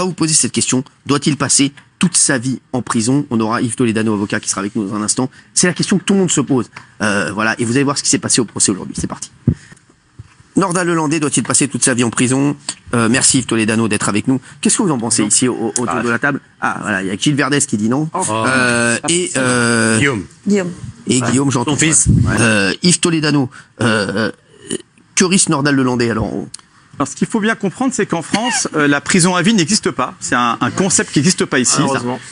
va vous poser cette question. Doit-il passer toute sa vie en prison? On aura Yves Toledano, avocat, qui sera avec nous dans un instant. C'est la question que tout le monde se pose. Voilà. Et vous allez voir ce qui s'est passé au procès aujourd'hui. C'est parti. Nordal Lelandais doit-il passer toute sa vie en prison? Merci Yves Toledano d'être avec nous. Qu'est-ce que vous en pensez ici autour de la table? Ah voilà, il y a Gilles Verdès qui dit non. Guillaume. Et Guillaume, j'entends. Ton fils. Yves Toledano, que risque Nordal Lelandais alors? Alors, ce qu'il faut bien comprendre, c'est qu'en France, la prison à vie n'existe pas. C'est un concept qui n'existe pas ici.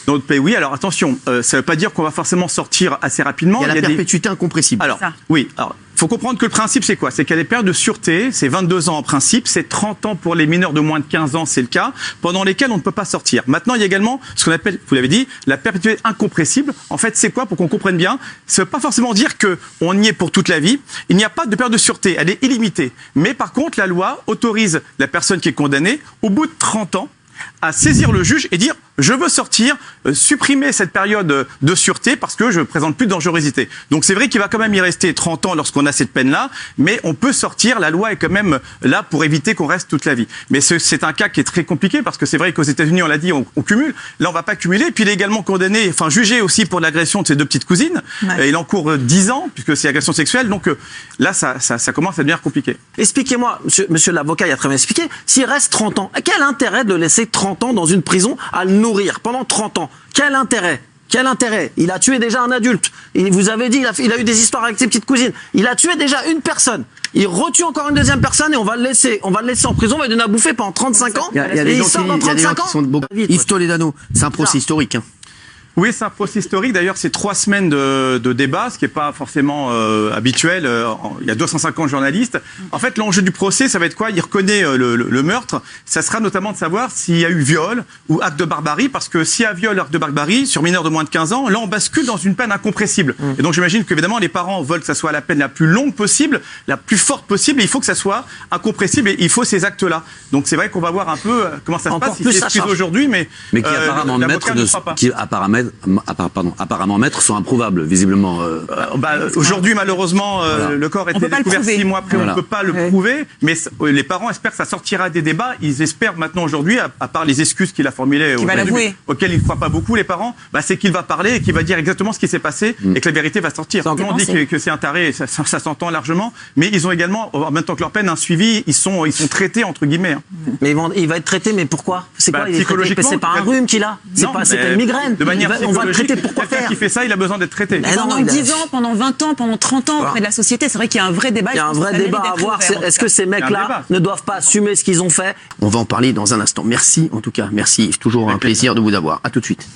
Dans notre pays, oui. Alors attention, ça ne veut pas dire qu'on va forcément sortir assez rapidement. Il y a la perpétuité incompressible. Alors, oui. Alors, faut comprendre que le principe, c'est quoi? C'est qu'il y a des périodes de sûreté, c'est 22 ans en principe, c'est 30 ans pour les mineurs de moins de 15 ans, c'est le cas, pendant lesquels on ne peut pas sortir. Maintenant, il y a également ce qu'on appelle, vous l'avez dit, la perpétuité incompressible. En fait, c'est quoi, pour qu'on comprenne bien? Ça ne veut pas forcément dire qu'on y est pour toute la vie. Il n'y a pas de période de sûreté, elle est illimitée. Mais par contre, la loi autorise la personne qui est condamnée, au bout de 30 ans, à saisir le juge et dire je veux sortir, supprimer cette période de sûreté parce que je ne présente plus de dangerosité. Donc c'est vrai qu'il va quand même y rester 30 ans lorsqu'on a cette peine-là, mais on peut sortir, la loi est quand même là pour éviter qu'on reste toute la vie. Mais c'est un cas qui est très compliqué parce que c'est vrai qu'aux États-Unis, on l'a dit, on cumule. Là, on ne va pas cumuler. Et puis il est également condamné, enfin jugé aussi pour l'agression de ses deux petites cousines. Ouais. Il encourt 10 ans puisque c'est agression sexuelle. Donc là, ça commence à devenir compliqué. Expliquez-moi, monsieur l'avocat, il a très bien expliqué, s'il reste 30 ans, quel intérêt de le laisser 30 ans dans une prison à le nourrir pendant 30 ans? Quel intérêt? Quel intérêt? Il a tué déjà un adulte. Et vous avez dit, il a eu des histoires avec ses petites cousines. Il a tué déjà une personne. Il retue encore une deuxième personne et on va le laisser en prison, on va lui donner à bouffer pendant 35 ans. Et il sort dans 35 ans. Yves Toledano, c'est un procès historique. Hein. Oui, c'est un procès historique. D'ailleurs, c'est 3 semaines de débat, ce qui n'est pas forcément habituel. Il y a 250 journalistes. En fait, l'enjeu du procès, ça va être quoi? Il reconnaît le meurtre. Ça sera notamment de savoir s'il y a eu viol ou acte de barbarie, parce que s'il y a viol ou acte de barbarie sur mineur de moins de 15 ans, là, on bascule dans une peine incompressible. Et donc, j'imagine qu'évidemment, les parents veulent que ça soit la peine la plus longue possible, la plus forte possible, et il faut que ça soit incompressible, et il faut ces actes-là. Donc, c'est vrai qu'on va voir un peu comment ça se passe. Il s'excuse aujourd'hui, mais qui apparemment apparemment maîtres sont improuvables, visiblement. Aujourd'hui, malheureusement, le corps a été découvert 6 mois après, on ne peut pas le prouver, mais les parents espèrent que ça sortira des débats. Ils espèrent maintenant aujourd'hui, à part les excuses qu'il a formulées auxquelles ils ne croient pas beaucoup, les parents, c'est qu'il va parler et qu'il va dire exactement ce qui s'est passé et que la vérité va sortir. Tout le monde dit que c'est un taré, ça s'entend largement, mais ils ont également, en même temps que leur peine, un suivi, ils sont traités, entre guillemets. Mais il va être traité, mais pourquoi? C'est quoi? Psychologiquement, c'est pas un rhume qu'il a? C'est pas une migraine? De manière on va le traiter, pourquoi faire? Quelqu'un qui fait ça, il a besoin d'être traité. Pendant 10 ans, pendant 20 ans, pendant 30 ans auprès de la société, c'est vrai qu'il y a un vrai débat. Il y a un vrai débat à avoir. Est-ce que ces mecs-là ne doivent pas assumer ce qu'ils ont fait? On va en parler dans un instant. Merci en tout cas. Merci Yves. Toujours un plaisir de vous avoir. À tout de suite.